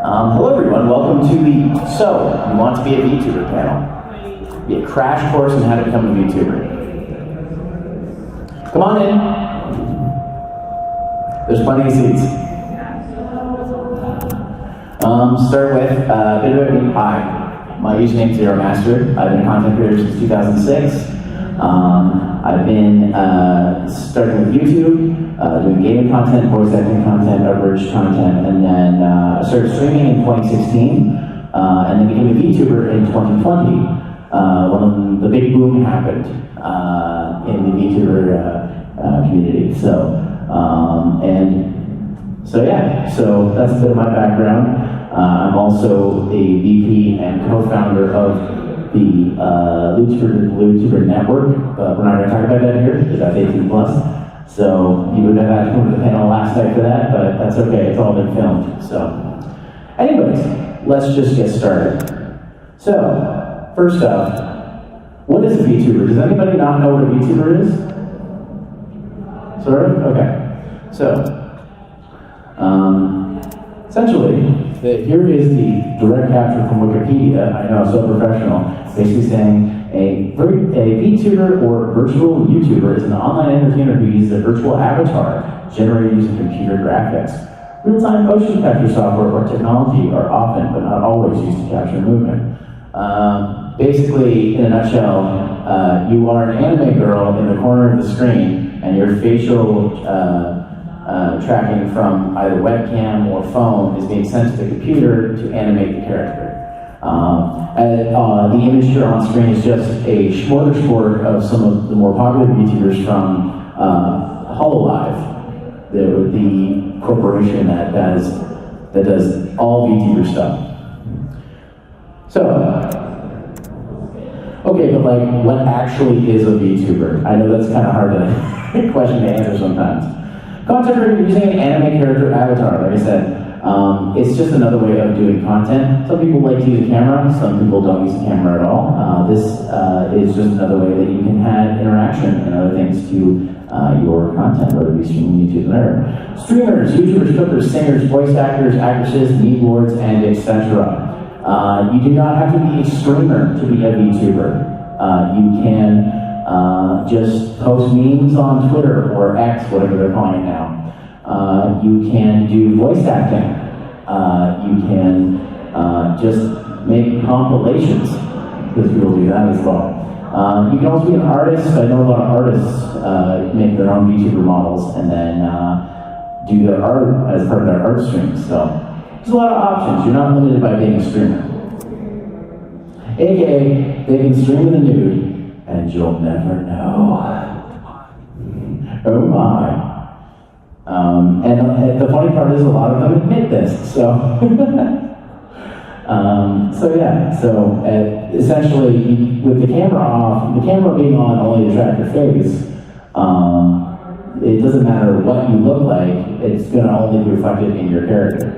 Hello everyone, welcome to the So You Want to Be a VTuber panel. Be a crash course on how to become a VTuber. Come on in. There's plenty of seats. Start with a bit about me. Hi, my username is Zeromaster. I've been a content creator since 2006. I've been starting with YouTube, doing gaming content, voice acting content, coverage content, and then I started streaming in 2016, and then became a VTuber in 2020 when the big boom happened in the VTuber community. So so that's a bit of my background. I'm also a VP and co-founder of the Vtuber network, but we're not going to talk about that here because that's 18 plus. So you would have had to come to the panel last night for that, but that's okay, it's all been filmed. So, anyways, let's just get started. So, first up, what is a VTuber? Does anybody not know what a VTuber is? Sort of? Okay. So, essentially, here is the direct capture from Wikipedia. I know, so professional. Basically saying a VTuber or virtual YouTuber is an online entertainer who uses a virtual avatar generated using computer graphics. Real-time motion capture software or technology are often, but not always, used to capture movement. Basically, in a nutshell, you are an anime girl in the corner of the screen, and your facial tracking from either webcam or phone is being sent to the computer to animate the character. The image here on screen is just a smorgasbord of some of the more popular VTubers from Hololive, the corporation that does all VTuber stuff. So, okay, but like, what actually is a VTuber? I know that's kind of hard to question to answer sometimes. Content creator using an anime character avatar, like I said. It's just another way of doing content. Some people like to use a camera, some people don't use a camera at all. This is just another way that you can add interaction and other things to your content, whether it be streaming, YouTube, whatever. Streamers, YouTubers, cookers, singers, voice actors, actresses, meme lords, and etc. You do not have to be a streamer to be a VTuber. You can just post memes on Twitter or X, whatever they're calling it now. You can do voice acting. You can just make compilations, because people do that as well. You can also be an artist. I know a lot of artists make their own VTuber models and then do their art as part of their art streams. So there's a lot of options. You're not limited by being a streamer. AKA, they can stream in the nude, and you'll never know. Oh my. And the funny part is a lot of them admit this, so. Essentially, with the camera off, the camera being on only to track your face, it doesn't matter what you look like, it's gonna only be reflected in your character.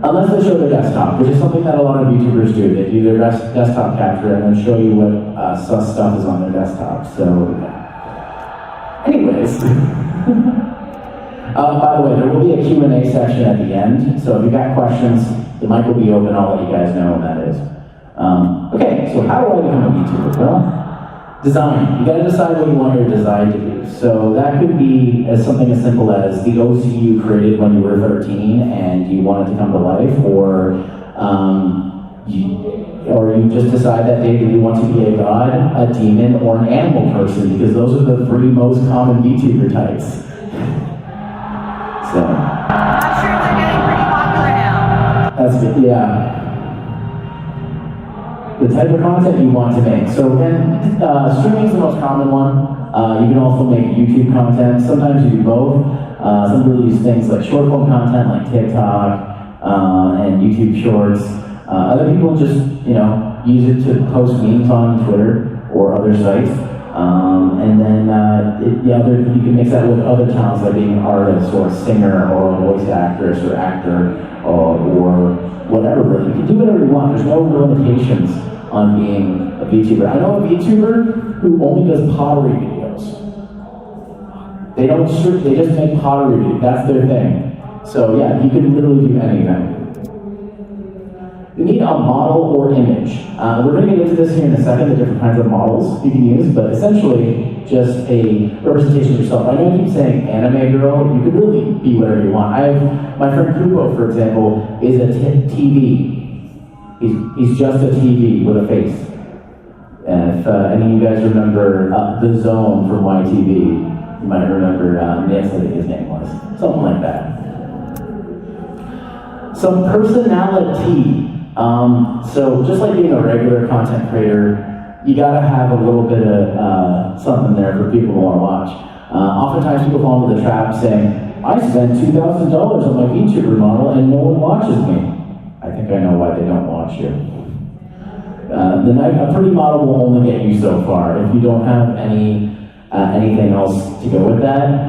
Unless they show their desktop, which is something that a lot of YouTubers do. They do their desktop capture and then show you what sus stuff is on their desktop. So, anyways. By the way, there will be a Q&A section at the end. So if you've got questions, the mic will be open. I'll let you guys know when that is. Okay, so how do I become a VTuber? Well, design. You gotta decide what you want your design to be. So that could be as something as simple as the OC you created when you were 13 and you want it to come to life, or you just decide that day that you want to be a god, a demon, or an animal person, because those are the three most common VTuber types. So. Mushrooms are getting pretty popular now. That's good, yeah. The type of content you want to make. So again, streaming is the most common one. You can also make YouTube content. Sometimes you do both. Some people use things like short form content like TikTok and YouTube Shorts. Other people just, use it to post memes on Twitter or other sites. And then you can mix that with other talents like being an artist or a singer or a voice actress or actor or whatever. Really. You can do whatever you want. There's no limitations on being a VTuber. I know a VTuber who only does pottery videos. They just make pottery videos. That's their thing. So yeah, you can literally do anything. We need a model or image. We're going to get into this here in a second, the different kinds of models you can use, but essentially just a representation of yourself. I know I keep saying anime girl, you could really be whatever you want. My friend Kubo, for example, is a TV. He's just a TV with a face. And if any of you guys remember The Zone from YTV, you might remember Nick, I think his name was. Something like that. Some personality. So just like being a regular content creator, you gotta have a little bit of something there for people to want to watch. Oftentimes people fall into the trap saying, I spent $2,000 on my Vtuber model and no one watches me. I think I know why they don't watch you. A pretty model will only get you so far. If you don't have anything else to go with that,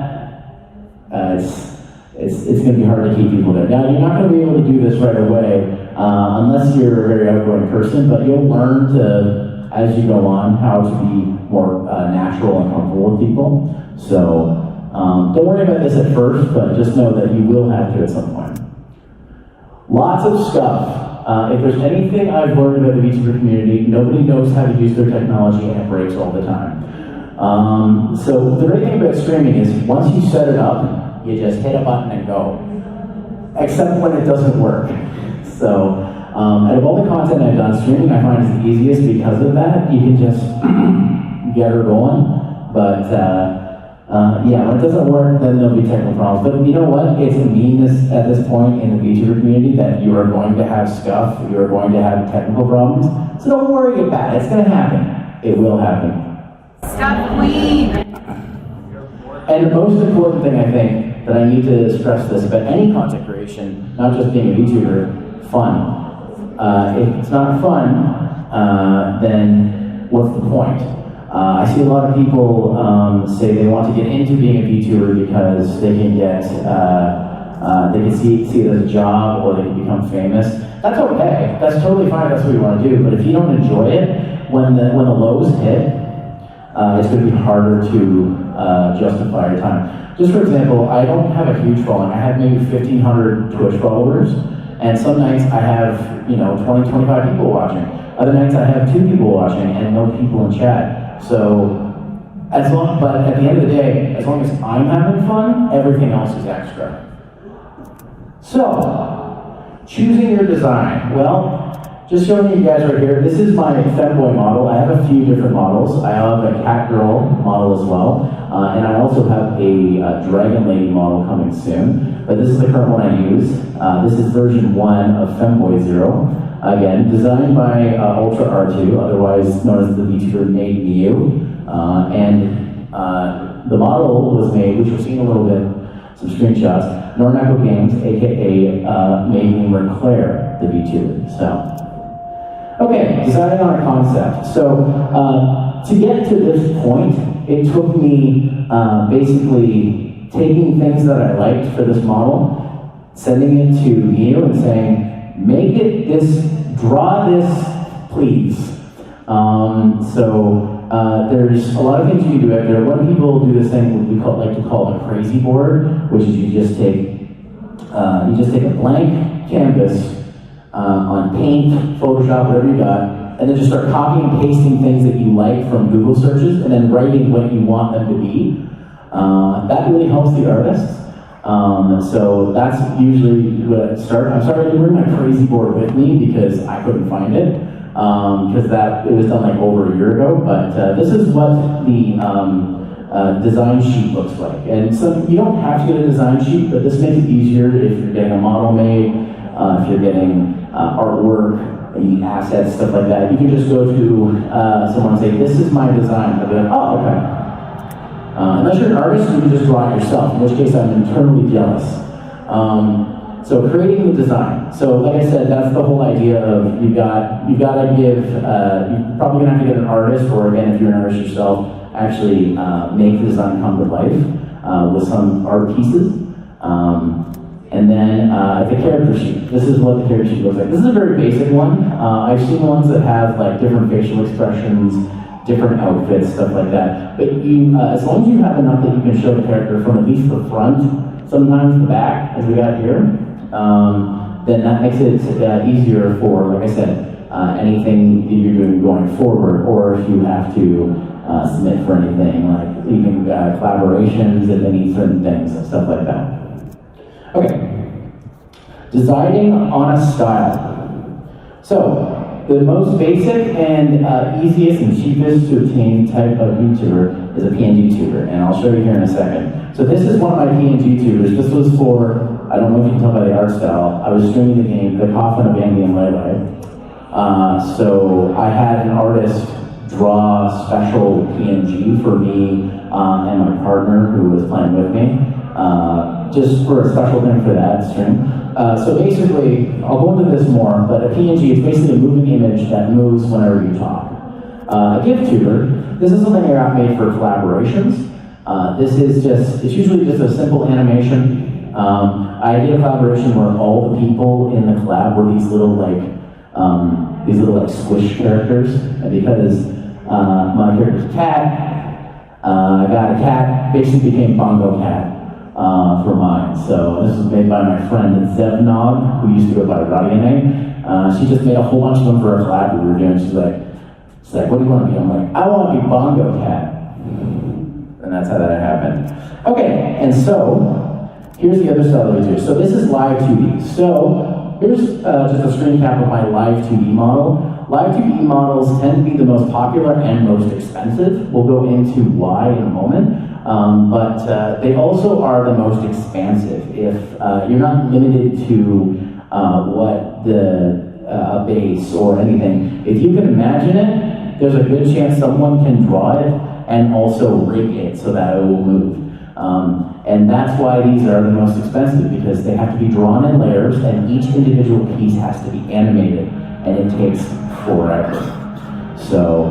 it's going to be hard to keep people there. Now, you're not going to be able to do this right away unless you're a very outgoing person, but you'll learn to, as you go on, how to be more natural and comfortable with people. So don't worry about this at first, but just know that you will have to at some point. Lots of stuff. If there's anything I've learned about the Vtuber community, nobody knows how to use their technology and it breaks all the time. So the great thing about streaming is once you set it up, you just hit a button and go. Except when it doesn't work. So out of all the content I've done, streaming I find is the easiest because of that. You can just get her going. But yeah, when it doesn't work, then there'll be technical problems. But you know what? It's a meanness at this point in the Vtuber community that you are going to have scuff, you are going to have technical problems. So don't worry about it. It's going to happen. It will happen. Stuff queen. And the most important thing I think that I need to stress this about any content creation, not just being a VTuber, fun. If it's not fun, then what's the point? I see a lot of people say they want to get into being a VTuber because they can get, they can see it as a job or they can become famous. That's okay. That's totally fine. That's what you want to do. But if you don't enjoy it, when the lows hit, it's going to be harder to justify your time. Just for example, I don't have a huge following. I have maybe 1,500 Twitch followers, and some nights I have 20, 25 people watching. Other nights I have 2 people watching and no people in chat. So, but at the end of the day, as long as I'm having fun, everything else is extra. So, choosing your design. Well, just showing you guys right here, this is my Femboy model. I have a few different models. I have a cat girl model as well, and I also have a dragon lady model coming soon. But this is the current one I use. This is version 1 of Femboy Zero. Again, designed by Ultra R2, otherwise known as the Vtuber made Mew. And the model was made, which you'll see in a little bit, some screenshots, Nornaco Games, aka made Claire, the Vtuber. So, okay, designing on a concept. So, to get to this point, it took me basically taking things that I liked for this model, sending it to Mew and saying, make it this, draw this, please. There's a lot of things you can do out there. When people do this thing we like to call a crazy board, which is you just take a blank canvas on Paint, Photoshop, whatever you got, and then just start copying and pasting things that you like from Google searches, and then writing what you want them to be. That really helps the artists. So that's usually what I start. I'm sorry I didn't bring my crazy board with me because I couldn't find it. Because it was done like over a year ago. But this is what the design sheet looks like. And so you don't have to get a design sheet, but this makes it easier if you're getting a model made, if you're getting artwork, you need assets, stuff like that. You can just go to someone and say, this is my design. They'll be like, oh, okay. Unless you're an artist, you can just draw it yourself, in which case I'm internally jealous. So creating the design. So like I said, that's the whole idea of you gotta give, you're probably gonna have to get an artist, or again, if you're an artist yourself, actually make the design come to life with some art pieces. And then the character sheet. This is what the character sheet looks like. This is a very basic one. I've seen ones that have like different facial expressions, different outfits, stuff like that. But as long as you have enough that you can show the character from at least the front, sometimes the back, as we got here, then that makes it easier for, like I said, anything that you're doing going forward, or if you have to submit for anything, like even collaborations and any certain things and stuff like that. Okay, deciding on a style. So, the most basic and easiest and cheapest to obtain type of VTuber is a PNG tuber, and I'll show you here in a second. So this is one of my PNG tubers. This was for, I don't know if you can tell by the art style, I was streaming the game, The Coffin of Andy and Lele. So I had an artist draw a special PNG for me and my partner who was playing with me, just for a special thing for that stream. So basically, I'll go into this more, but a PNG is basically a moving image that moves whenever you talk. A GIF tuber, this is something I got made for collaborations. This is just, it's usually just a simple animation. I did a collaboration where all the people in the collab were these little squish characters, and because my character's a cat, I got a cat, basically became Bongo Cat for mine. So this was made by my friend Zevnog, who used to go by Radiane. She just made a whole bunch of them for a collab we were doing. She's like, what do you want to be? I'm like, I want to be Bongo Cat. And that's how that happened. Okay, and so, here's the other style that we do. So this is live 2D. So, here's just a screen cap of my live 2D model. Live 2D models tend to be the most popular and most expensive. We'll go into why in a moment. But they also are the most expansive. If you're not limited to what a base or anything, if you can imagine it, there's a good chance someone can draw it and also rig it so that it will move. And that's why these are the most expensive, because they have to be drawn in layers and each individual piece has to be animated, and it takes forever. So,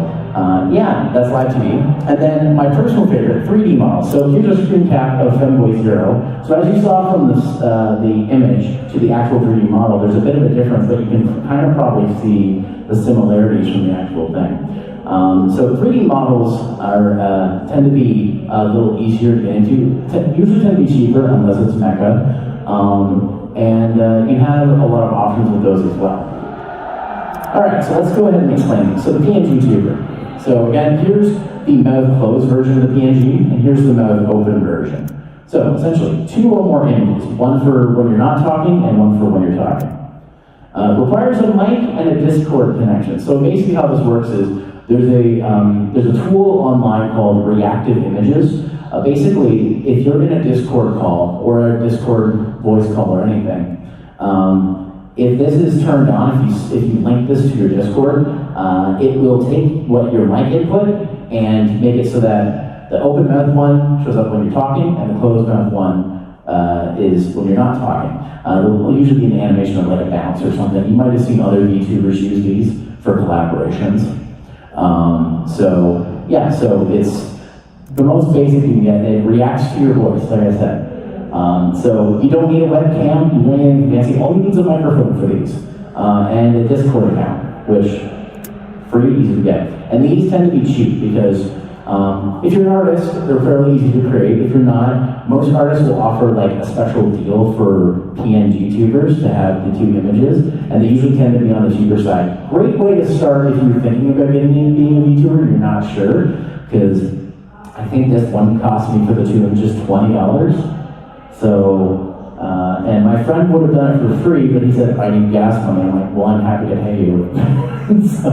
yeah, that's live 2D. And then my personal favorite, 3D model. So here's a screen cap of Femboy Zero. So as you saw from this, the image to the actual 3D model, there's a bit of a difference, but you can kind of probably see the similarities from the actual thing. So 3D models are tend to be a little easier to get into. Usually tend to be cheaper unless it's mecha, and you have a lot of options with those as well. All right, so let's go ahead and explain. So the PNG tuber. So again, here's the mouth closed version of the PNG, and here's the mouth open version. So essentially, 2 or more images, one for when you're not talking and one for when you're talking. Requires a mic and a Discord connection. So basically how this works is there's a tool online called Reactive Images. Basically, if you're in a Discord call or a Discord voice call or anything, if this is turned on, if you link this to your Discord, it will take what your mic input and make it so that the open mouth one shows up when you're talking and the closed mouth one is when you're not talking. It will usually be an animation of like a bounce or something. You might have seen other VTubers use these for collaborations. So yeah, so it's the most basic you can get. It reacts to your voice, like I said. So you don't need a webcam, you don't need anything fancy. All you need is a microphone for these, and a Discord account, which free, easy to get. And these tend to be cheap because if you're an artist, they're fairly easy to create. If you're not, most artists will offer like a special deal for PNG tubers to have the 2 images, and they usually tend to be on the cheaper side. Great way to start if you're thinking about being a VTuber and you're not sure, because I think this one cost me for the 2 images $20. So, and my friend would have done it for free, but he said, I need gas money. I'm like, well, I'm happy to pay you. So,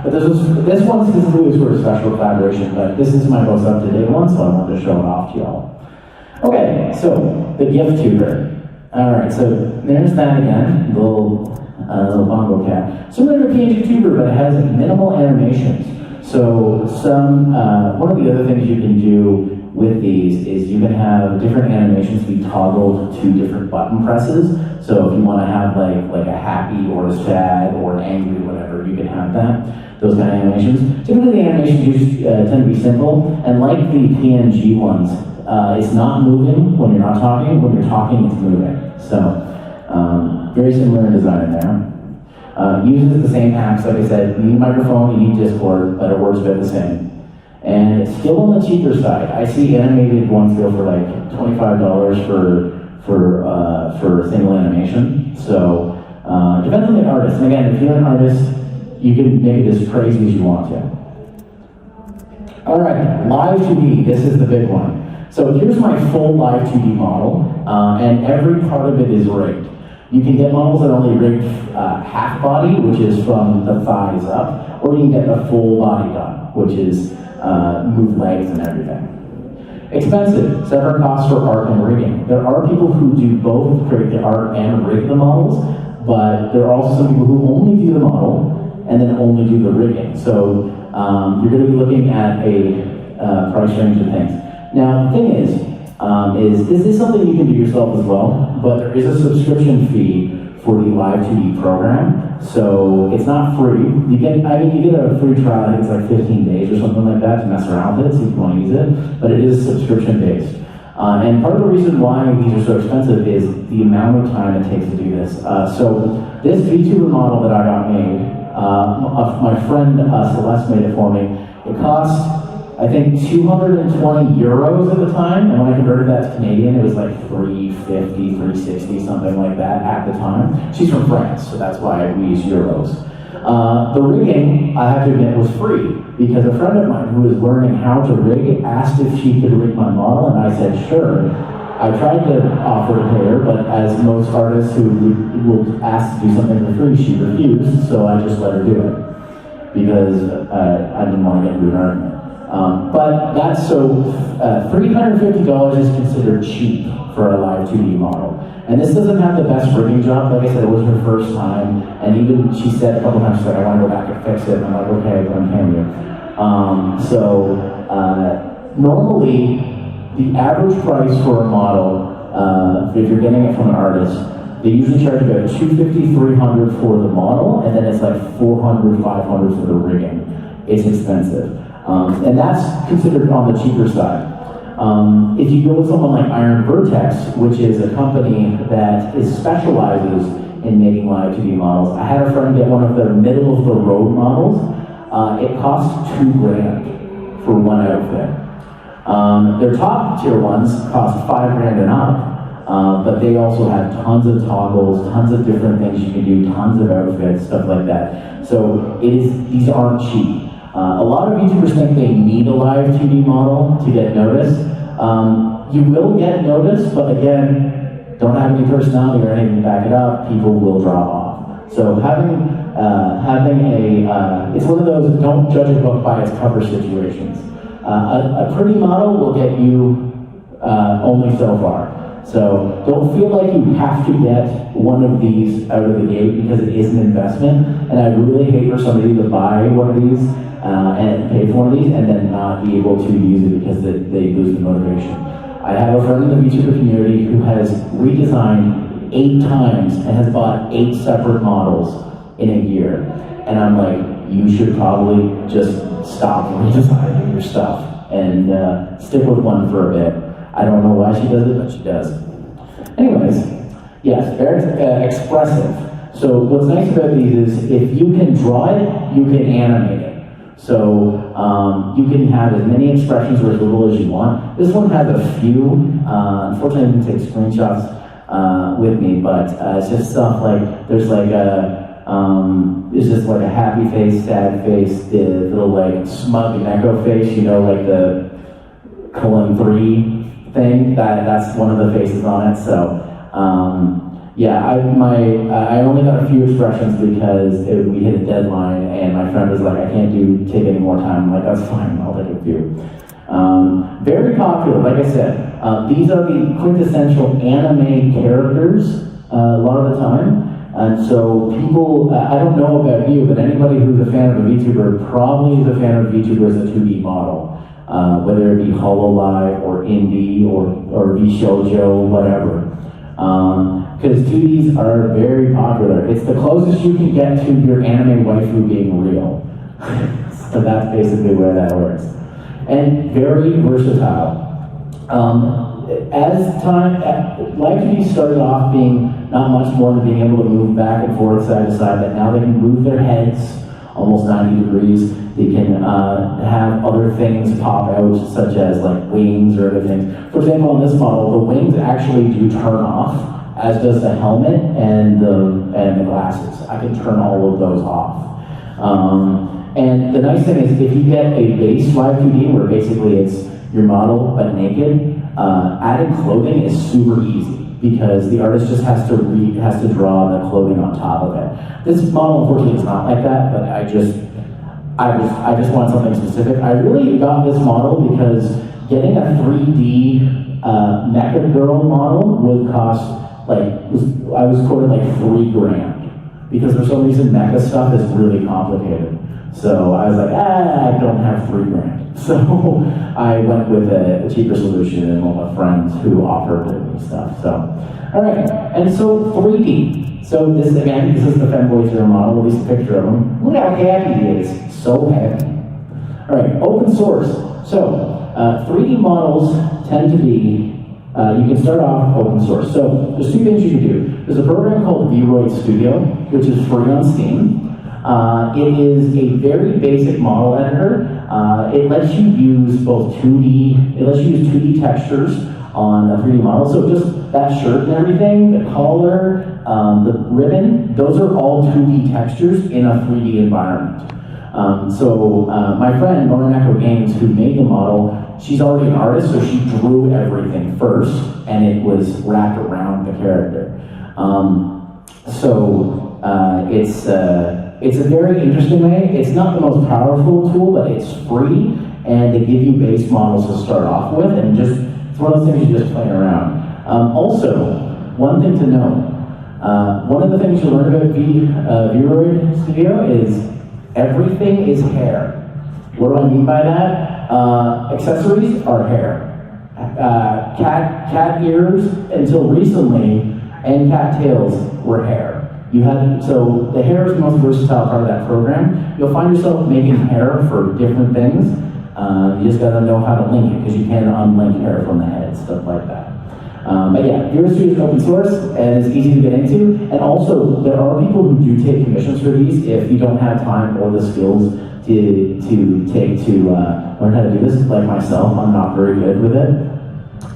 but this one specifically is for a special collaboration, but this is my most up-to-date one, so I wanted to show it off to y'all. Okay, so the GIF tuber. All right, so there's that again, little bongo cat. Similar to a PNG tuber, but it has minimal animations. So one of the other things you can do with these is you can have different animations be toggled to different button presses. So if you want to have like a happy or a sad or an angry or whatever, you can have that, those kind of animations. Typically the animations tend to be simple, and like the PNG ones, it's not moving when you're not talking. When you're talking, it's moving. So very similar in design there. Uses the same apps, like I said. You need a microphone, you need Discord, but it works about the same. And it's still on the cheaper side. I see animated ones go for like $25 for a single animation. So Depends on the artist. And again, if you're an artist, you can make it as crazy as you want to. All right, live 2D, this is the big one. So here's my full live 2D model, and every part of it is rigged. You can get models that only rig half body, which is from the thighs up, or you can get the full body done, which is move legs and everything. Expensive, separate costs for art and rigging. There are people who do both, create the art and rig the models, but there are also some people who only do the model and then only do the rigging. So you're going to be looking at a price range of things. Now, the thing is this is something you can do yourself as well, but there is a subscription fee for the Live 2D program, so it's not free. You get a free trial, I think it's like 15 days or something like that to mess around with it, see if you want to use it, but it is subscription based. And part of the reason why these are so expensive is the amount of time it takes to do this. So this VTuber model that I got made, my friend Celeste made it for me. It cost, I think, 220 euros at the time, and when I converted that to Canadian, it was like 350, 360, something like that at the time. She's from France, so that's why we use euros. The rigging, I have to admit, was free, because a friend of mine who was learning how to rig asked if she could rig my model, and I said, sure. I tried to offer to pay her, but as most artists who will ask to do something for free, she refused, so I just let her do it, because I didn't want to get into an argument. But that's so, $350 is considered cheap for a live 2D model. And this doesn't have the best rigging job. Like I said, it was her first time, and even she said a couple times, she's like, I want to go back and fix it. And I'm like, okay, I'm paying you. Normally, the average price for a model, if you're getting it from an artist, they usually charge about $250, $300 for the model, and then it's like $400, $500 for the rigging. It's expensive. And that's considered on the cheaper side. If you go with someone like Iron Vertex, which is a company that specializes in making live 2D models, I had a friend get one of their middle of the road models. It cost $2,000 for one outfit. Their top tier ones cost $5,000 and up, but they also have tons of toggles, tons of different things you can do, tons of outfits, stuff like that. So these aren't cheap. A lot of YouTubers think they need a live 2D model to get noticed. You will get noticed, but again, don't have any personality or anything to back it up, people will drop off. So having it's one of those don't judge a book by its cover situations. A pretty model will get you only so far. So don't feel like you have to get one of these out of the gate because it is an investment. And I really hate for somebody to buy one of these and pay for one of these and then not be able to use it because they lose the motivation. I have a friend in the VTuber community who has redesigned 8 times and has bought 8 separate models in a year. And I'm like, you should probably just stop redesigning your stuff and stick with one for a bit. I don't know why she does it, but she does. Anyways, yes, very expressive. So what's nice about these is if you can draw it, you can animate it. So you can have as many expressions or as little as you want. This one has a few. Unfortunately, I didn't take screenshots with me, but it's just stuff like there's like it's just like a happy face, sad face, the little like smug echo face, you know, like the colon 3 thing. That's one of the faces on it. So yeah, I only got a few expressions because we hit a deadline, and my friend was like, I can't take any more time. I'm like, that's fine, I'll take a few. Very popular, like I said. These are the quintessential anime characters a lot of the time. And so people, I don't know about you, but anybody who's a fan of a VTuber probably is a fan of VTuber as a 2D model. Whether it be HoloLive or Indie or VShoujo, whatever. Because 2Ds are very popular. It's the closest you can get to your anime waifu being real. So that's basically where that works. And very versatile. As time, Live 2D started off being not much more than being able to move back and forth, side to side, but now they can move their heads almost 90 degrees. They can have other things pop out, such as like wings or other things. For example, on this model, the wings actually do turn off, as does the helmet and the and the glasses. I can turn all of those off. And the nice thing is if you get a base live 2D where basically it's your model but naked, adding clothing is super easy because the artist just has to draw the clothing on top of it. This model unfortunately is not like that, but I just want something specific. I really got this model because getting a 3D mecha girl model would cost I was quoted like $3,000 because for some reason mecha stuff is really complicated. So I was like, I don't have $3,000. So I went with a cheaper solution and one of my friends who offered me stuff. So, all right, and so 3D. So this is the Femboy Zero model, at least a picture of him. Look how happy he is, so happy. All right, open source. So 3D models tend to be, you can start off open source. So there's two things you can do. There's a program called Vtuber Studio, which is free on Steam. It is a very basic model editor. It lets you use both 2D, it lets you use 2D textures on a 3D model. So just that shirt and everything, the collar, the ribbon, those are all 2D textures in a 3D environment. My friend, Lauren Echo Games, who made the model, she's already an artist, so she drew everything first, and it was wrapped around the character. It's a very interesting way. It's not the most powerful tool, but it's free, and they give you base models to start off with, and it's one of those things you just play around. Also, one thing to note, one of the things you learn about Vtuber Studio is everything is hair. What do I mean by that? Accessories are hair. Cat ears, until recently, and cat tails were hair. So the hair is the most versatile part of that program. You'll find yourself making hair for different things. You just gotta know how to link it, because you can unlink hair from the head, stuff like that. But yeah, Vtuber Studio is open source, and it's easy to get into. And also, there are people who do take commissions for these if you don't have time or the skills to learn how to do this. Like myself, I'm not very good with it.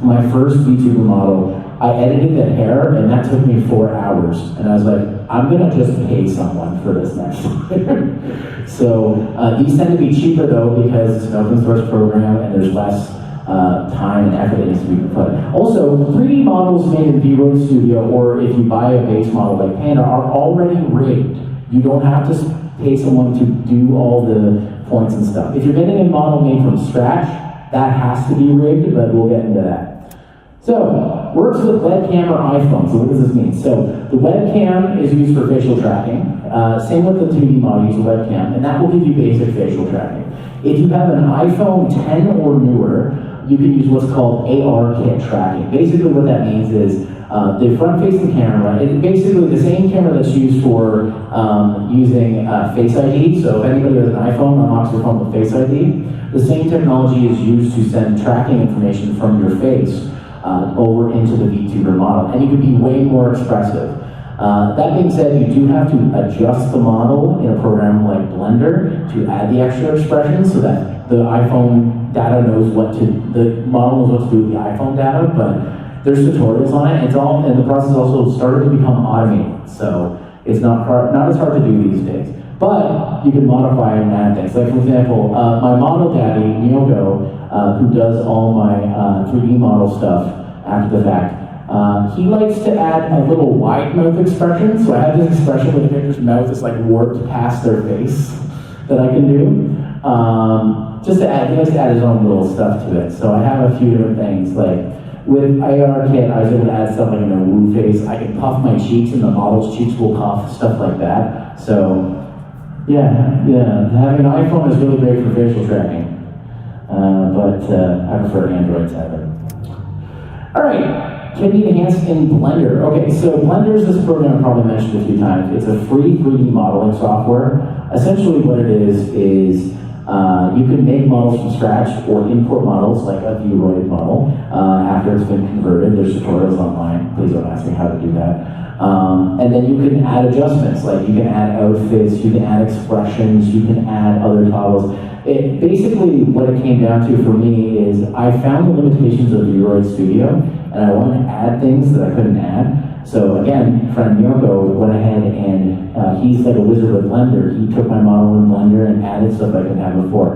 My first VTuber model, I edited the hair, and that took me 4 hours. And I was like, I'm gonna just pay someone for this next time. So these tend to be cheaper though, because it's an open source program and there's less time and effort that needs to be put. Also, 3D models made in Vtuber Studio, or if you buy a base model like Panda, are already rigged. You don't have to pay someone to do all the points and stuff. If you're getting a model made from scratch, that has to be rigged, but we'll get into that. So, works with webcam or iPhone. So what does this mean? So, the webcam is used for facial tracking. Same with the 2D model, use a webcam, and that will give you basic facial tracking. If you have an iPhone 10 or newer, you can use what's called AR-kit tracking. Basically what that means is the front-facing camera, it's basically the same camera that's used for using Face ID. So if anybody has an iPhone, unlocks your phone with Face ID, the same technology is used to send tracking information from your face over into the VTuber model, and you can be way more expressive. That being said, you do have to adjust the model in a program like Blender to add the extra expressions so that the iPhone data knows the model knows what to do with the iPhone data, but there's tutorials on it. And the process also started to become automated, so it's not as hard to do these days. But you can modify and add things. Like for example, my model daddy, Miyoko, who does all my 3D model stuff after the fact, he likes to add a little wide mouth expression. So I have this expression where the character's mouth is like warped past their face that I can do. Just to add, he likes to add his own little stuff to it. So I have a few different things. Like with AR-Kit, I was able to add stuff like in a woo face. I can puff my cheeks and the model's cheeks will puff, stuff like that. So yeah, having an iPhone is really great for facial tracking. But I prefer Android to have it. All right, can be enhanced in Blender. Okay, so Blender is this program I probably mentioned a few times. It's a free 3D modeling software. Essentially what it is you can make models from scratch or import models like a Vtuber model after it's been converted. There's tutorials online. Please don't ask me how to do that. And then you can add adjustments, like you can add outfits, you can add expressions, you can add other toggles. Basically, what it came down to for me is I found the limitations of Vtuber Studio, and I wanted to add things that I couldn't add. So again, friend Yoko went ahead and he's like a wizard with Blender. He took my model in Blender and added stuff I didn't have before.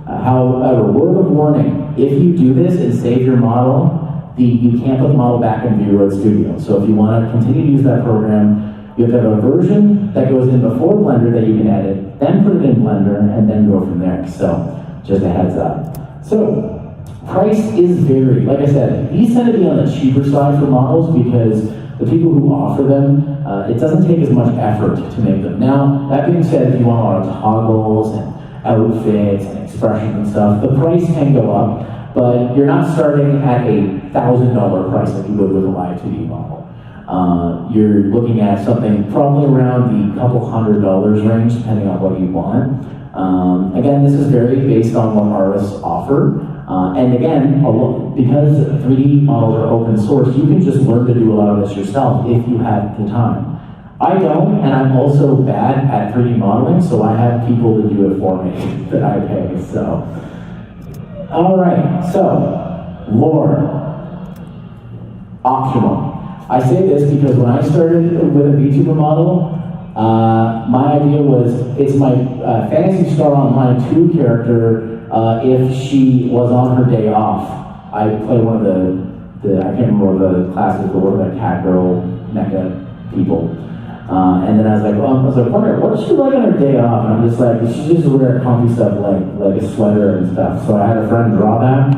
However, word of warning, if you do this and save your model, you can't put the model back in Zero Studio. So if you want to continue to use that program, you have to have a version that goes in before Blender that you can edit, then put it in Blender, and then go from there. So just a heads up. So price is varied. Like I said, these tend to be on the cheaper side for models because the people who offer them, it doesn't take as much effort to make them. Now, that being said, if you want a lot of toggles and outfits and expressions and stuff, the price can go up, but you're not starting at a $1,000 price like you would with a live 2D model. You're looking at something probably around the couple $100 range, depending on what you want. Again, this is very based on what artists offer. And again, because 3D models are open source, you can just learn to do a lot of this yourself if you have the time. I don't, and I'm also bad at 3D modeling, so I have people to do it for me that I pay, so. All right, so, lore. Optional. I say this because when I started with a Vtuber model, my idea was, it's my Fantasy Star Online 2 character if she was on her day off. I play one of the I can't remember what the classes, but one of the cat girl mecha people. And then I was like, wondering, what's she like on her day off? And I'm just like, she just wear comfy stuff like a sweater and stuff. So I had a friend draw that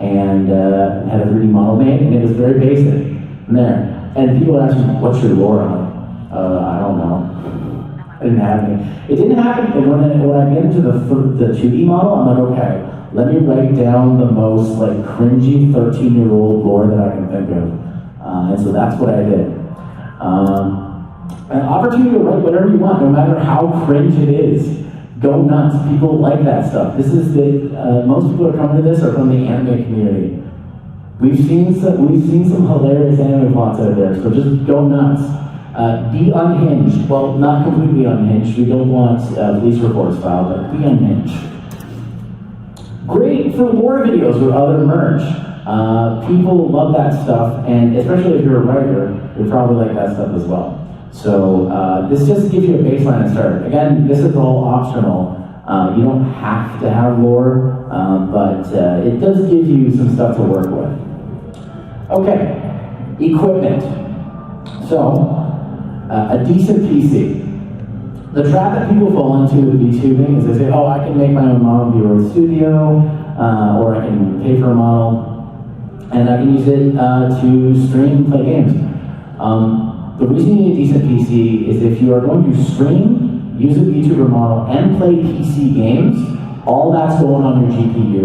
and had a 3D model made, and it was very basic. And there. And people ask me, what's your lore? I'm like, I don't know. I didn't have any. It didn't happen, and when I get into the 2D model, I'm like, okay, let me write down the most like cringy 13-year-old lore that I can think of. And so that's what I did. An opportunity to write whatever you want, no matter how cringe it is. Go nuts. People like that stuff. This is most people who are coming to this are from the anime community. We've seen some hilarious anime plots out there, so just go nuts. Be unhinged. Well, not completely unhinged. We don't want police reports filed, but be unhinged. Great for lore videos or other merch. People love that stuff, and especially if you're a writer, you'll probably like that stuff as well. So this just gives you a baseline to start. Again, this is all optional. You don't have to have lore, but it does give you some stuff to work with. Okay, equipment. So, a decent PC. The trap that people fall into with VTubing is they say, oh, I can make my own model in Zero Studio, or I can pay for a model, and I can use it to stream and play games. The reason you need a decent PC is if you are going to stream, use a VTuber model, and play PC games, all that's going on your GPU.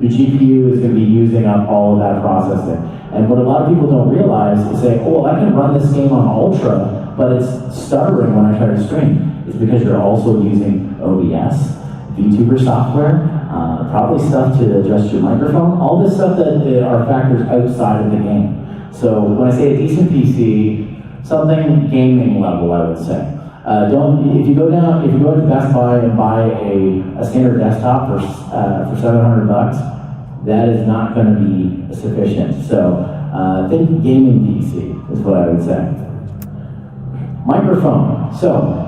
Your GPU is going to be using up all of that processing. And what a lot of people don't realize is say, oh, well, I can run this game on Ultra, but it's stuttering when I try to stream. It's because you're also using OBS, VTuber software, probably stuff to adjust your microphone, all this stuff that are factors outside of the game. So when I say a decent PC, something gaming level, I would say. If you go to Best Buy and buy a standard desktop for $700, that is not going to be sufficient. So think gaming PC is what I would say. Microphone. So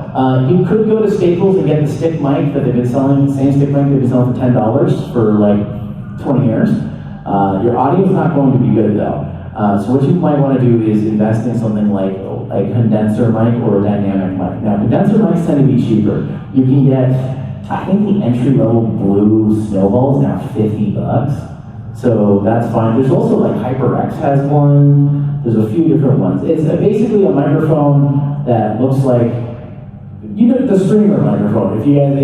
you could go to Staples and get the stick mic that they've been selling, same stick mic they've been selling for $10 for like 20 years. Your audio is not going to be good though. So what you might want to do is invest in something like a condenser mic or a dynamic mic. Now, condenser mics tend to be cheaper. You can get, I think the entry-level blue snowball is now $50. So that's fine. There's also like HyperX has one. There's a few different ones. It's basically a microphone that looks like, you know, the streamer microphone. If you guys,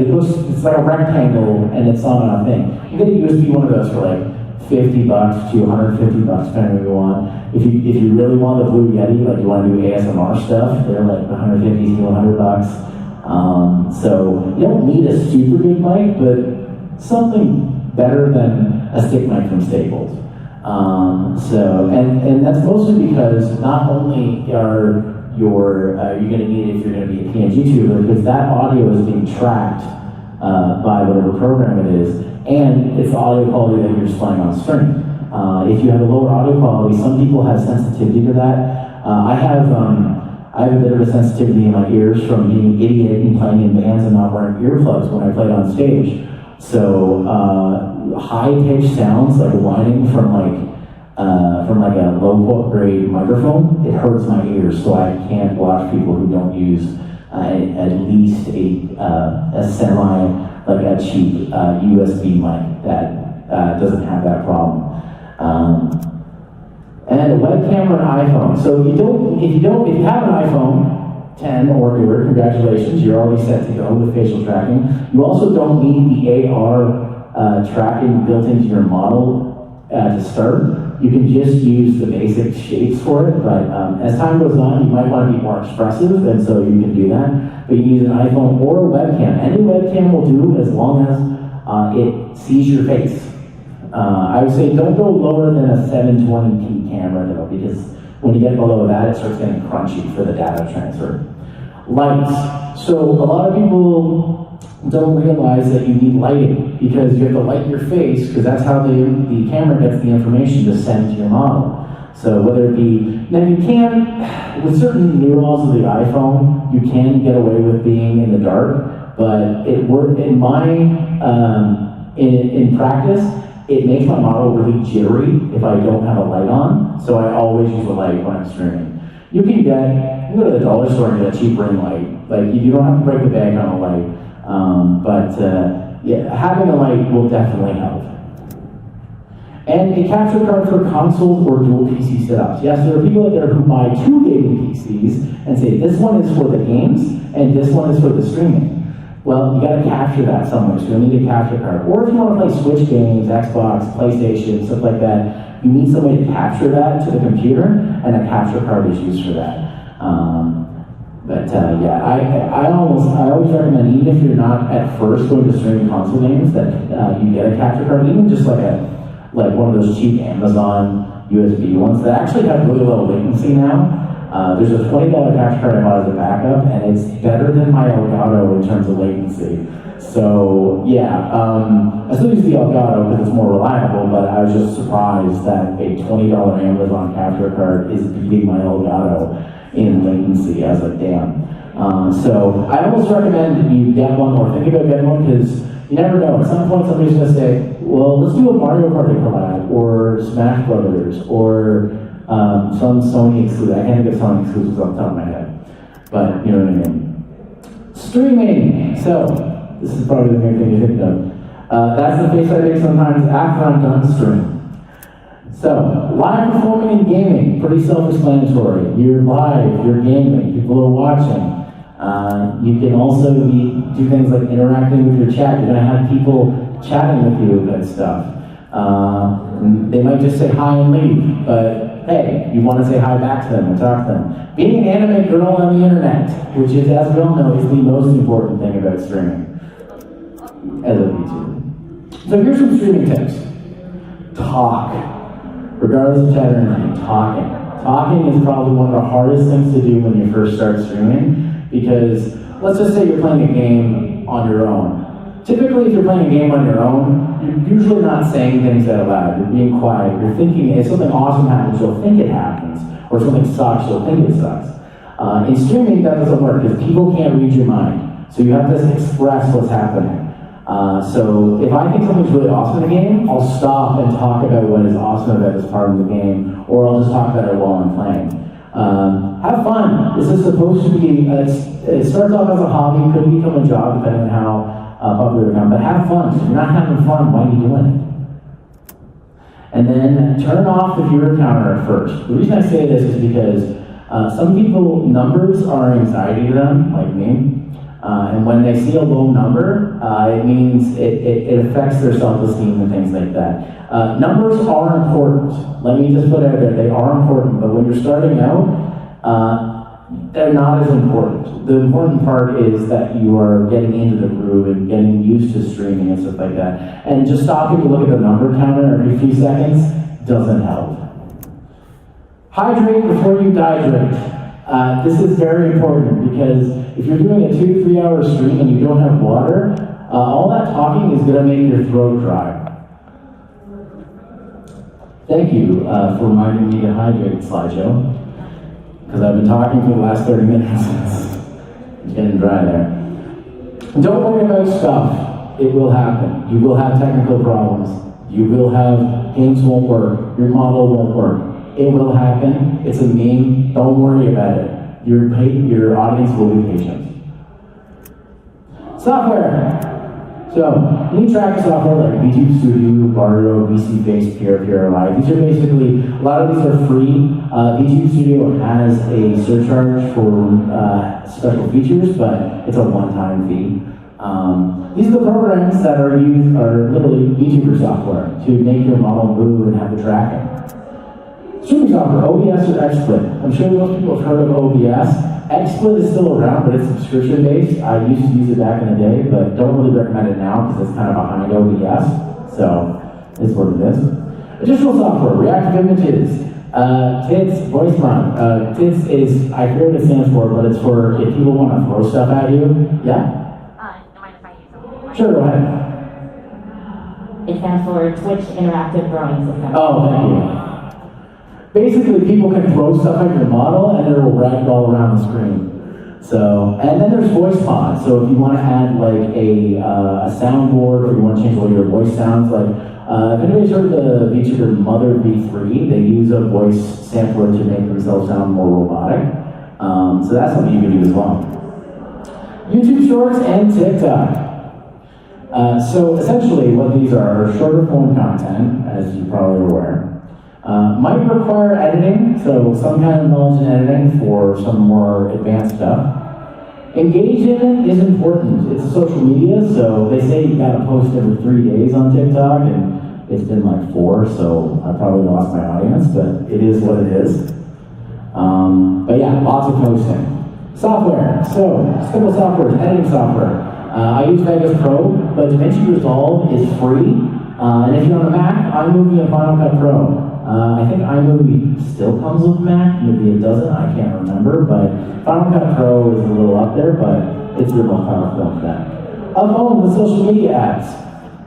it's like a rectangle and it's on a thing. You get a USB one of those for like $50 to $150, depending on what you want. If you really want the Blue Yeti, like you want to do ASMR stuff, they're like $150 to $100. So you don't need a super good mic, but something better than a stick mic from Staples. And that's mostly because not only are you're going to need it if you're going to be a PNG tuber, because that audio is being tracked by whatever program it is, and it's the audio quality that you're just playing on stream. If you have a lower audio quality, some people have sensitivity to that. I have a bit of a sensitivity in my ears from being an idiot and playing in bands and not wearing earplugs when I played on stage. So high-pitched sounds like whining from like a low-grade microphone, it hurts my ears. So I can't watch people who don't use at least a semi, like a cheap USB mic that doesn't have that problem. And a webcam or an iPhone. So if you have an iPhone 10 or newer, congratulations, you're already set to go with facial tracking. You also don't need the AR tracking built into your model to start. You can just use the basic shapes for it, but as time goes on, you might want to be more expressive, and so you can do that. But you can use an iPhone or a webcam. Any webcam will do as long as it sees your face. I would say don't go lower than a 720p camera though, because when you get below that, it starts getting crunchy for the data transfer. Lights. So a lot of people don't realize that you need lighting because you have to light your face because that's how the camera gets the information to send to your model. So whether it be, now you can, with certain neurons of the iPhone, you can get away with being in the dark, but it worked in my, in practice, it makes my model really jittery if I don't have a light on, so I always use a light when I'm streaming. You can go to the dollar store and get a cheap ring light. Like, you don't have to break the bank on a light, yeah, having a light will definitely help. And a capture card for consoles or dual PC setups. Yes, there are people out there who buy 2 gaming PCs and say, this one is for the games and this one is for the streaming. Well, you gotta capture that somewhere, so you'll need a capture card. Or if you wanna play Switch games, Xbox, PlayStation, stuff like that, you need some way to capture that to the computer, and a capture card is used for that. Yeah, I always recommend, even if you're not at first going to stream console games, that you get a capture card, even just like one of those cheap Amazon USB ones that actually have really low latency now. There's a $20 capture card I bought as a backup, and it's better than my Elgato in terms of latency. So yeah, I still use the Elgato because it's more reliable, but I was just surprised that a $20 Amazon capture card is beating my Elgato in latency. I was like, damn. So I almost recommend you get one or think about getting one because you never know. At some point somebody's gonna say, well, let's do a Mario Party collab, or Smash Brothers, or some Sony exclusive. I can't think of Sony exclusives off the top of my head, but you know what I mean. Streaming. So this is probably the main thing you're thinking of. That's the face I make sometimes after I'm done streaming. So live performing and gaming, pretty self-explanatory. You're live, you're gaming, people are watching. You can also do things like interacting with your chat. You're gonna have people chatting with you about stuff. They might just say hi and leave, but hey, you want to say hi back to them and talk to them. Being an anime girl on the internet, which is, as we all know, is the most important thing about streaming as a VTuber. So here's some streaming tips. Talk. Regardless of chat or anything, talking. Talking is probably one of the hardest things to do when you first start streaming, because let's just say you're playing a game on your own. Typically, if you're playing a game on your own, you're usually not saying things out loud. You're being quiet. You're thinking, if something awesome happens, you'll think it happens. Or something sucks, you'll think it sucks. In streaming, that doesn't work because people can't read your mind. So you have to express what's happening. So if I think something's really awesome in the game, I'll stop and talk about what is awesome about this part of the game, or I'll just talk about it while I'm playing. Have fun. This is supposed to be, it starts off as a hobby, could become a job depending on how popular it becomes, but have fun. If you're not having fun, why are you doing it? And then turn off the viewer counter at first. The reason I say this is because some people, numbers are anxiety to them, like me. And when they see a low number, it means it affects their self-esteem and things like that. Numbers are important. Let me just put it out there, they are important, but when you're starting out, they're not as important. The important part is that you are getting into the groove and getting used to streaming and stuff like that. And just stopping to look at the number counter every few seconds doesn't help. Hydrate before you dihydrate. This is very important because if you're doing a 2-3 hour stream and you don't have water, all that talking is going to make your throat dry. Thank you for reminding me to hydrate, slideshow. because I've been talking for the last 30 minutes. It's getting dry there. Don't worry about stuff. It will happen. You will have technical problems. You will have games won't work. Your model won't work. It will happen. It's a meme. Don't worry about it. Your audience will be patient. Software. So, any tracking software like VTube Studio, Bardo, VC Face, PRLI, these are basically, a lot of these are free. VTube Studio has a surcharge for special features, but it's a one-time fee. These are the programs that are used, are literally VTuber software to make your model move and have the tracking. Streaming software, OBS or XSplit. I'm sure most people have heard of OBS. XSplit is still around, but it's subscription-based. I used to use it back in the day, but don't really recommend it now because it's kind of behind OBS. So, it's what it is. Additional software, reactive images, TIDS, voice line. TIDS is, I forget what it stands for, but it's for if people want to throw stuff at you. Yeah? Do you mind if I use something? Sure, go ahead. It stands for Twitch Interactive Throwing System. Oh, thank you. Basically, people can throw stuff at your model and it will ragdoll around the screen. So, and then there's voice mods. So if you want to add like a soundboard, or you want to change what your voice sounds like, if anybody's heard the VTuber Mother V3, they use a voice sampler to make themselves sound more robotic. So that's something you can do as well. YouTube Shorts and TikTok. So essentially what these are shorter form content, as you probably are aware. Might require editing, so some kind of knowledge in editing for some more advanced stuff. Engage in it is important. It's social media, so they say you gotta post every 3 days on TikTok, and it's been like 4, so I probably lost my audience, but it is what it is. But yeah, lots of posting. Software, so simple software, editing software. I use Vegas Pro, but DaVinci Resolve is free. And if you're on a Mac, iMovie and Final Cut Pro. I think iMovie still comes with Mac, maybe it doesn't, I can't remember, but Final Cut Pro is a little up there, but it's the most powerful for that. A phone with social media apps.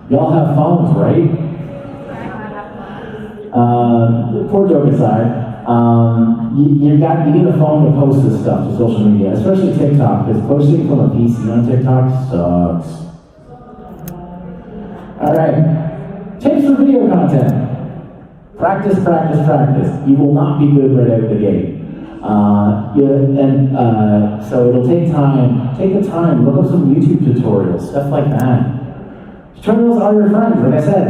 Y'all have phones, right? Poor joke aside, you need a phone to post this stuff to social media, especially TikTok, because posting from a PC on TikTok sucks. Alright, tips for video content. Practice, practice, practice. You will not be good right out of the gate. So it'll take time. Take the time, look up some YouTube tutorials, stuff like that. Tutorials are your friends, like I said.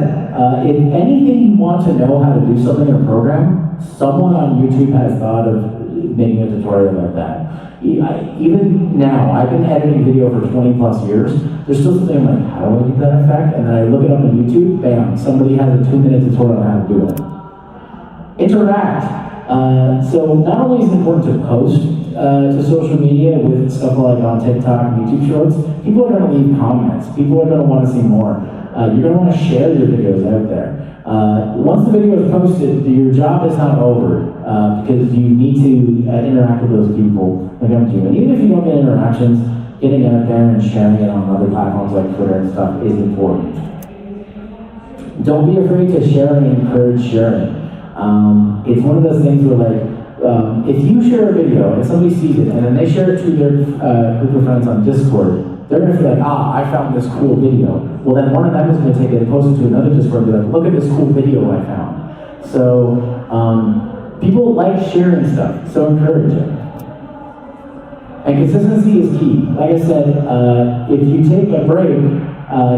If anything you want to know how to do something in a program, someone on YouTube has thought of making a tutorial like that. Even now, I've been editing video for 20 plus years. There's still something I'm like, how do I do that effect? And then I look it up on YouTube, bam, somebody has a 2-minute tutorial on how to do it. Interact. So not only is it important to post to social media with stuff like on TikTok and YouTube Shorts, people are going to leave comments. People are going to want to see more. You're going to want to share your videos out there. Once the video is posted, your job is not over because you need to interact with those people. And even if you don't get interactions, getting out there and sharing it on other platforms like Twitter and stuff is important. Don't be afraid to share and encourage sharing. It's one of those things where like, if you share a video and somebody sees it and then they share it to their group of friends on Discord, they're gonna feel like, I found this cool video. Well then one of them is gonna take it and post it to another Discord and be like, look at this cool video I found. So, people like sharing stuff, so encourage it. And consistency is key. Like I said, if you take a break,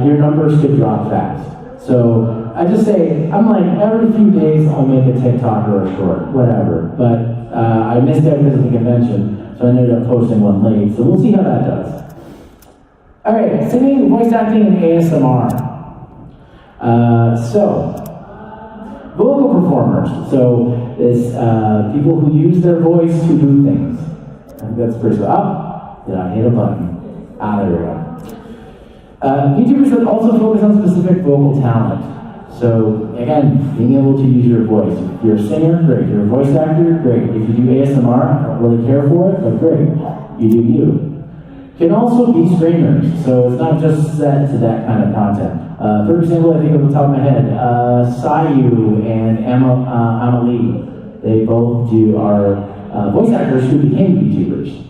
your numbers could drop fast. So I just say, I'm like, every few days I'll make a TikTok or a short, whatever. But I missed out because of the convention, so I ended up posting one late. So we'll see how that does. All right, singing, voice acting, and ASMR. Vocal performers. So it's people who use their voice to do things. I think that's pretty cool. Did I hit a button? There we go. YouTubers that also focus on specific vocal talent. So again, being able to use your voice. If you're a singer, great. If you're a voice actor, great. If you do ASMR, I don't really care for it, but great. You do you. Can also be streamers, so it's not just set to that kind of content. For example, I think off the top of my head, Sayu and Amalie, they both are voice actors who became VTubers.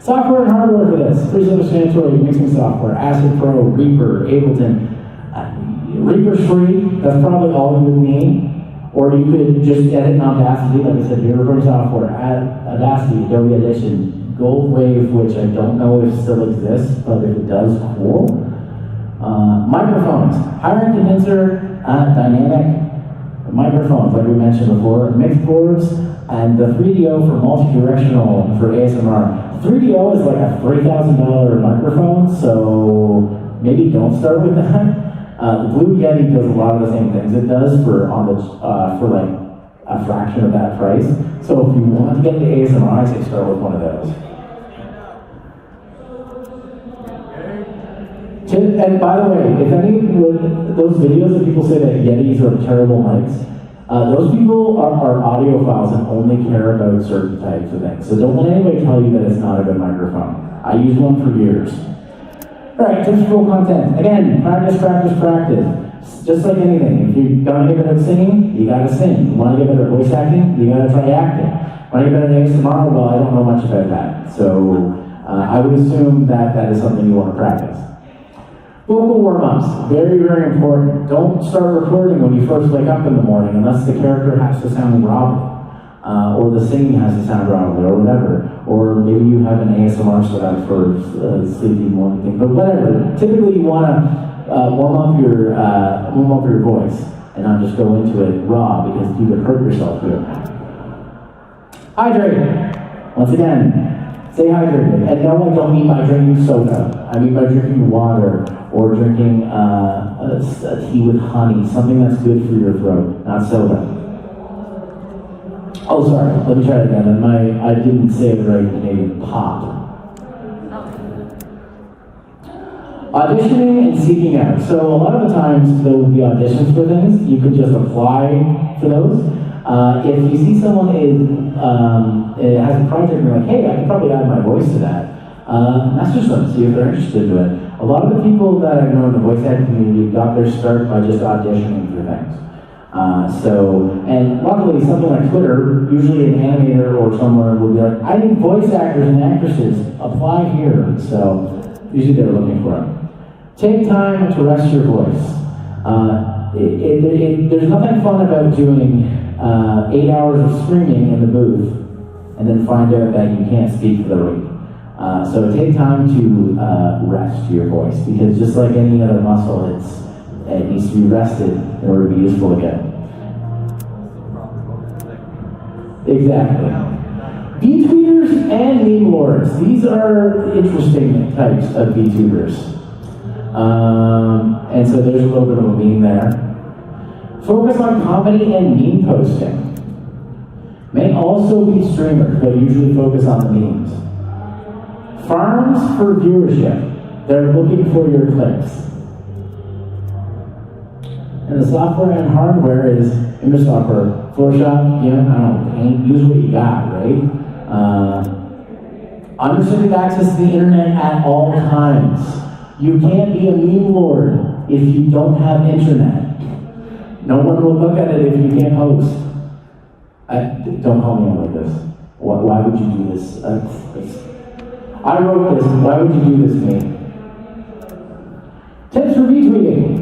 Software and hardware for this. Pretty self-explanatory mixing software. Acid Pro, Reaper, Ableton. Reaper's free. That's probably all you would need. Or you could just edit in Audacity, like I said, your recording software. Audacity, Adobe Audition, Gold Wave, which I don't know if still exists, but if it does, cool. Microphones. High-end condenser, dynamic microphones, like we mentioned before. Mixed boards, and the 3DO for multi-directional for ASMR. 3DO is like a $3,000 microphone, so maybe don't start with that. The Blue Yeti does a lot of the same things it does for like a fraction of that price. So if you want to get into ASMR, I say start with one of those. And by the way, if any those videos that people say that Yetis are terrible mics, those people are audiophiles and only care about certain types of things. So don't let anybody tell you that it's not a good microphone. I used one for years. All right, tips for content. Again, practice, practice, practice. Just like anything, if you're gonna get better at singing, you gotta sing. You wanna get better at voice acting, you gotta try acting. Want to get better at ASMR? Well, I don't know much about that. So I would assume that that is something you want to practice. Vocal warm-ups, very, very important. Don't start recording when you first wake up in the morning unless the character has to sound grovelly, or the singing has to sound grovelly, or whatever. Or maybe you have an ASMR set up for sleepy morning thing, but whatever. Typically you want to warm up your voice and not just go into it raw because you could hurt yourself doing that. Hydrate. Once again, stay hydrated. And no, I don't mean by drinking soda. I mean by drinking water or drinking a tea with honey, something that's good for your throat, not soda. Oh, sorry, let me try it again. I didn't say it right, Canadian pop. Auditioning and seeking out. So a lot of the times there will be auditions for things. You can just apply for those. If you see someone has a project and you're like, hey, I could probably add my voice to that, message them, see if they're interested in it. A lot of the people that I know in the voice acting community got their start by just auditioning for things. And luckily, something like Twitter, usually an animator or someone will be like, I need voice actors and actresses, apply here. So usually they're looking for it. Take time to rest your voice. There's nothing fun about doing 8 hours of screaming in the booth and then find out that you can't speak for the week. So take time to rest your voice, because just like any other muscle, it needs to be rested in order to be useful again. Exactly. VTubers and meme lords. These are interesting types of VTubers. And so there's a little bit of a meme there. Focus on comedy and meme posting. May also be streamers, but usually focus on the memes. Farms for viewership. They're looking for your clicks. And the software and hardware is image software. Photoshop, Paint, use what you got, right? Unrestricted access to the internet at all times. You can't be a meme lord if you don't have internet. No one will look at it if you can't host. Don't call me out like this. Why would you do this? I wrote this. Why would you do this to me? Tips for retweeting.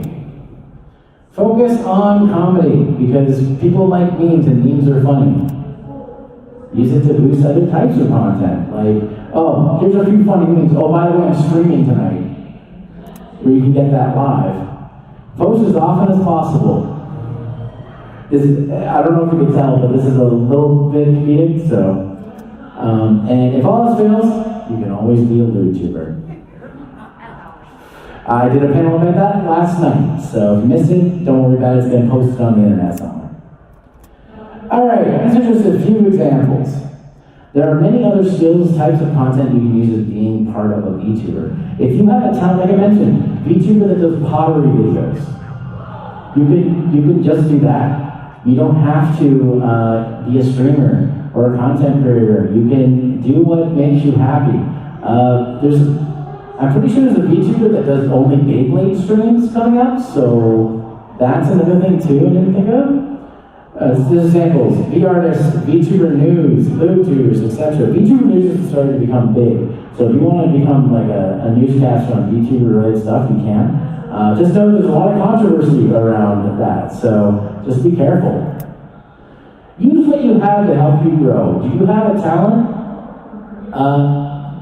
Focus on comedy, because people like memes and memes are funny. Use it to boost other types of content. Like, oh, here's a few funny memes. Oh, by the way, I'm streaming tonight, where you can get that live. Post as often as possible. I don't know if you can tell, but this is a little bit comedic, so. And if all else fails, you can always be a YouTuber. I did a panel about that last night, so if you missed it, don't worry about it, it's getting posted on the internet somewhere. Alright, these are just a few examples. There are many other skills, types of content you can use as being part of a VTuber. If you have a talent, like I mentioned, VTuber that does pottery videos, you could just do that. You don't have to be a streamer or a content creator. You can do what makes you happy. I'm pretty sure there's a VTuber that does only Beyblade streams coming up, so that's another thing too I didn't think of. Examples: VArtists, VTuber News, Vtubers, etc. VTuber News is starting to become big. So if you want to become like a newscaster on VTuber related stuff, you can. Just know there's a lot of controversy around that, so just be careful. Use what you have to help you grow. Do you have a talent?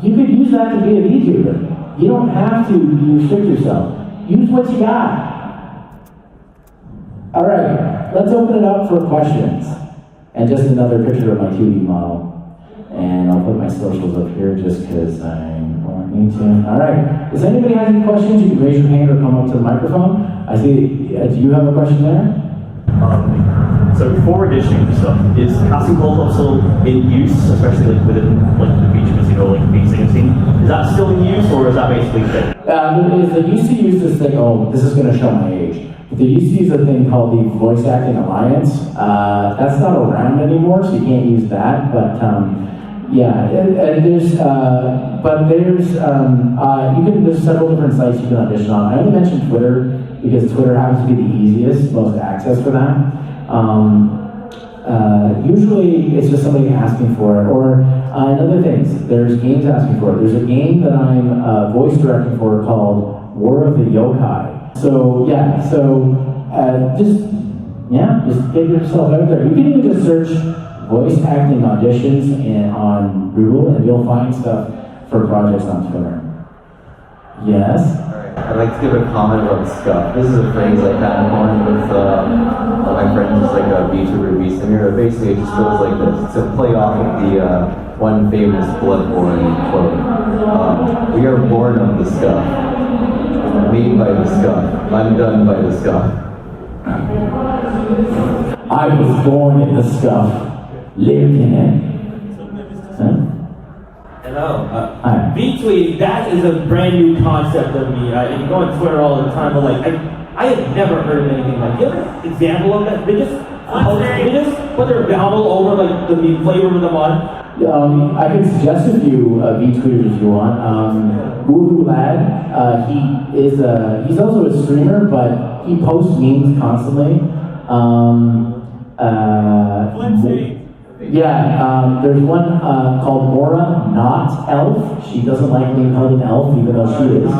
You could use that to be a VTuber. You don't have to restrict yourself. Use what you got. All right, let's open it up for questions. And just another picture of my 2D model. And I'll put my socials up here just because I need to. All right, does anybody have any questions? You can raise your hand or come up to the microphone. I see, do you have a question there? So before editing stuff, is casting calls also in use, especially like within like the VTuber Zero, like VSing scene? Is that still in use, or is that basically dead? They used to use this thing. Oh, this is going to show my age. But they used to use a thing called the Voice Acting Alliance. That's not around anymore, so you can't use that. But yeah, there's several different sites you can audition on. I only mentioned Twitter because Twitter happens to be the easiest, most access for that. Usually it's just somebody asking for it, or other things. There's games asking for it. There's a game that I'm voice directing for called War of the Yokai. So yeah, just get yourself out there. You can even just search voice acting auditions on Google, and you'll find stuff for projects on Twitter. Yes. I'd like to give a comment about scuff. This is a phrase I kind of coined with my friends, just like a VTuber V-singer. Basically, it just goes like this. It's a play off of the one famous Bloodborne quote. We are born of the scuff, made by the scuff, undone by the scuff. I was born in the scuff, lived in it. Huh? Hello. Hi. V-tweet, that is a brand new concept of me. And you go on Twitter all the time, but like, I have never heard of anything like. Do you have an example of that? They just put their vowel over like the flavor of the mod. I can suggest a few V-tweeters if you want. Woohoo Lad, he's also a streamer, but he posts memes constantly. There's one called Mora, not Elf. She doesn't like being called an elf, even though she is.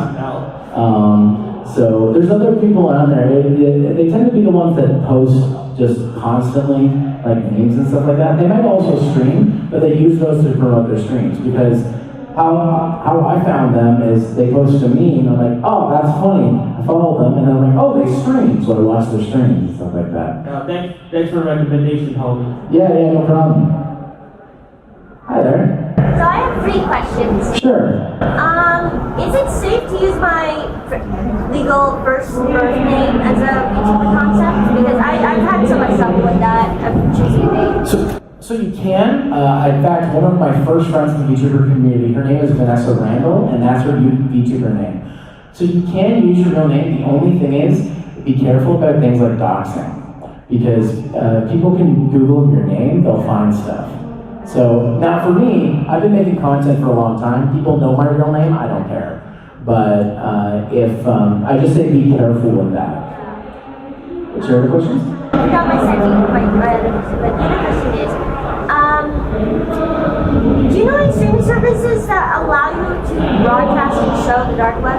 So there's other people on there. They tend to be the ones that post just constantly, like memes and stuff like that. They might also stream, but they use those to promote their streams, because how I found them is they post a meme, I'm like, oh, that's funny. I follow them, and then I'm like, oh, they stream, so I watch their streams and stuff like that. Thanks for the recommendation, homie. Yeah, no problem. Hi there. So I have 3 questions. Sure. Is it safe to use my legal first birth name as a VTuber concept? Because I've had so much trouble with that, of choosing a name. So you can. In fact, one of my first friends in the VTuber community, her name is Vanessa Randall, and that's her VTuber name. So you can use your real name. The only thing is, be careful about things like doxing, because people can Google your name, they'll find stuff. So now for me, I've been making content for a long time. People know my real name, I don't care. But I just say be careful with that. What's your other questions? I forgot my second question, but the other question is, do you know any streaming services that allow you to broadcast and show the dark web?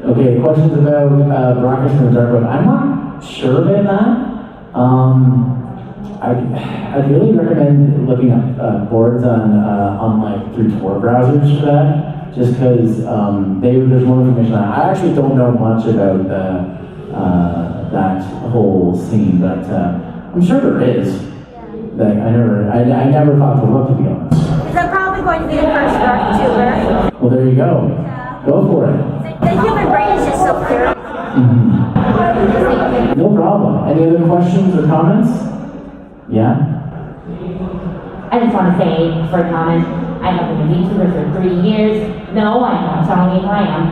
Okay, questions about broadcasting the dark web. I'm not sure about that. I'd really recommend looking up boards on like through Tor browsers for that, just because there's more information on it. I actually don't know much about that whole scene, but I'm sure there is. Like I never thought to look, to be honest. Because I'm probably going to be the first dark tuber. Well, there you go. Yeah. Go for it. The human brain is just so pure. Mm-hmm. No problem. Any other questions or comments? Yeah? I just want to say, for a comment, I have been a VTuber for 3 years. No, I'm not telling you who I am.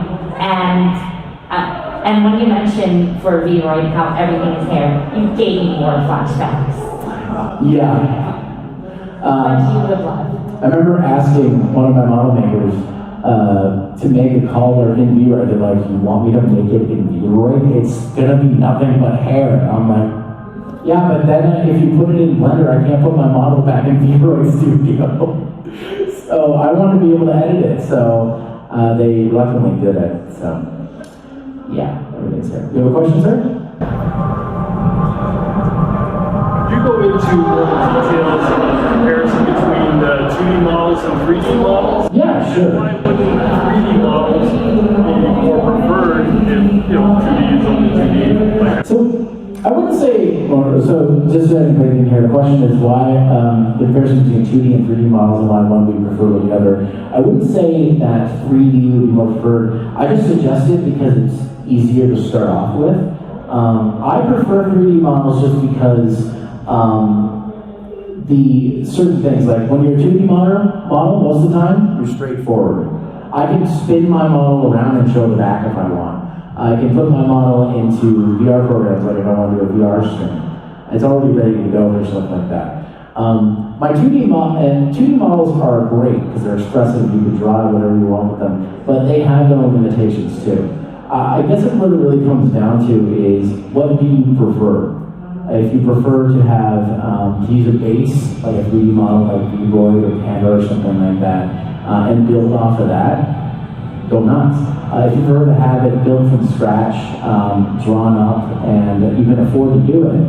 And when you mentioned for Vroid how everything is hair, you gave me more flashbacks. Yeah. You would love. I remember asking one of my model makers to make a collar in Vroid. They're like, you want me to make it in Vroid? It's gonna be nothing but hair. I'm like, Yeah, but then if you put it in Blender, I can't put my model back in Femboy Studio. So I want to be able to edit it, so they reluctantly did it. So yeah, everything's there. You have a question, sir? Could you go into more details on the comparison between the 2D models and 3D models? Yeah, sure. Why wouldn't 3D models be more preferred if 2D is only 2D? Like, So I wouldn't say, so just so everybody can hear, the question is why the comparison between 2D and 3D models and why one would be preferred over the other. I wouldn't say that 3D would be more preferred. I just suggest it because it's easier to start off with. I prefer 3D models just because the certain things, like when you're a 2D model, most of the time, you're straightforward. I can spin my model around and show the back if I want. I can put my model into VR programs, like if I want to do a VR stream. It's already ready to go for stuff like that. My 2D models are great because they're expressive. You can draw whatever you want with them, but they have their own limitations too. I guess what it really comes down to is what do you prefer? If you prefer to have to use a base like a 3D model like Femboy or Panda or something like that, and build off of that, go nuts. If you prefer to have it built from scratch, drawn up, and you can afford to do it,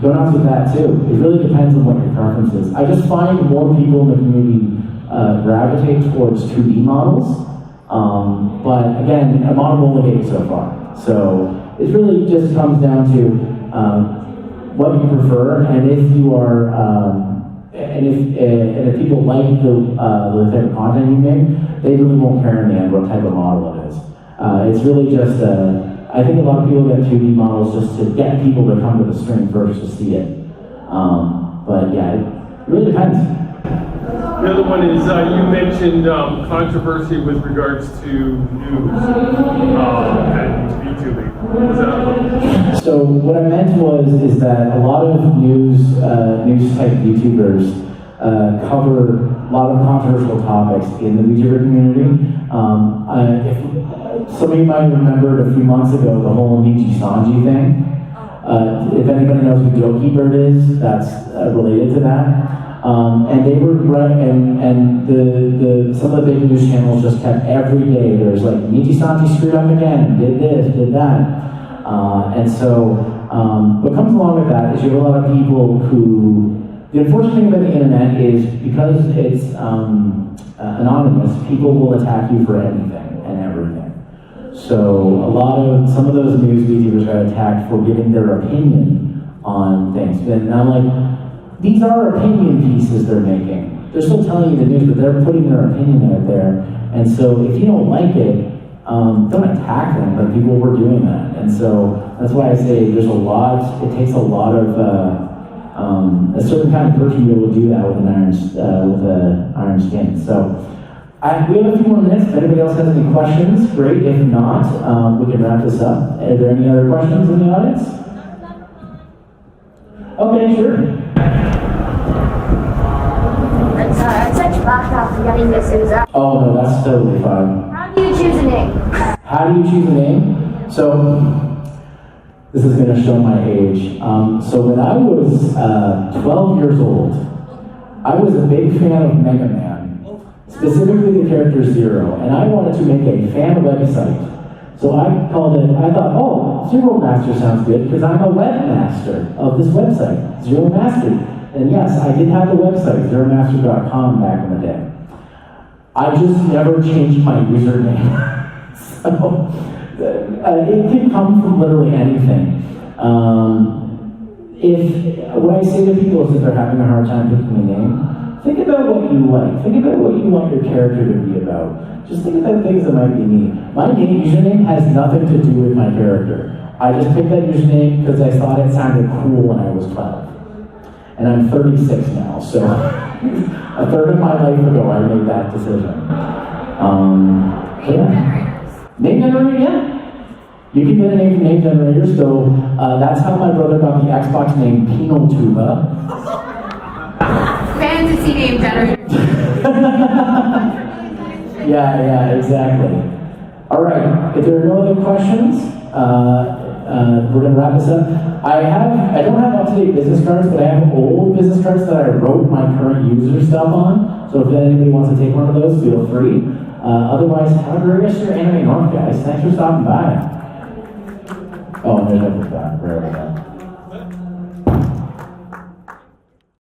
go nuts with that too. It really depends on what your preference is. I just find more people in the community gravitate towards 2D models, but again, a model only gave so far. So it really just comes down to what you prefer, and if you are, and if people like the type of content you make, they really won't care in the end what type of model it is. It's really just, I think a lot of people get 2D models just to get people to come to the stream first to see it. But yeah, it really depends. the other one is you mentioned controversy with regards to news and VTubing. What was that? So what I meant is that a lot of news type YouTubers cover a lot of controversial topics in the VTuber community. If some of you might have remembered a few months ago the whole Niji Sanji thing. If anybody knows who Goalkeeper is, that's related to that. And they were and the some of the big news channels just kept every day. There's like Niji Sanji screwed up again, did this, did that, and so what comes along with that is you have a lot of people who. The unfortunate thing about the internet is because it's anonymous, people will attack you for anything and everything. So some of those news VTubers got attacked for giving their opinion on things. And I'm like, these are opinion pieces they're making. They're still telling you the news, but they're putting their opinion out there. And so if you don't like it, don't attack them, but people were doing that. And so that's why I say there's it takes a lot of, a certain kind of person to be able to do that with an iron skin. So we have a few more minutes. If anybody else has any questions, great. If not, we can wrap this up. Are there any other questions in the audience? Okay, sure. It's such backup getting this is up. Oh no, that's totally fine. How do you choose a name? How do you choose a name? So this is going to show my age. So when I was 12 years old, I was a big fan of Mega Man, specifically the character Zero, and I wanted to make a fan website. So I thought, oh, Zeromaster sounds good, because I'm a webmaster of this website, Zeromaster. And yes, I did have the website, Zeromaster.com back in the day. I just never changed my username. So, it can come from literally anything. What I say to people is if they're having a hard time picking a name, think about what you like. Think about what you want your character to be about. Just think about things that might be neat. My username has nothing to do with my character. I just picked that username because I thought it sounded cool when I was 12. And I'm 36 now, so a third of my life ago I made that decision. Name generator, yeah. You can get a name from name generator, so that's how my brother got the Xbox name Pinotuba. Fantasy name generator. Yeah, exactly. All right, if there are no other questions, we're gonna wrap this up. I don't have up-to-date business cards, but I have old business cards that I wrote my current user stuff on. So if anybody wants to take one of those, feel free. Otherwise, have a great rest of your Anime North, guys. Thanks for stopping by. Oh, and there's a wherever that.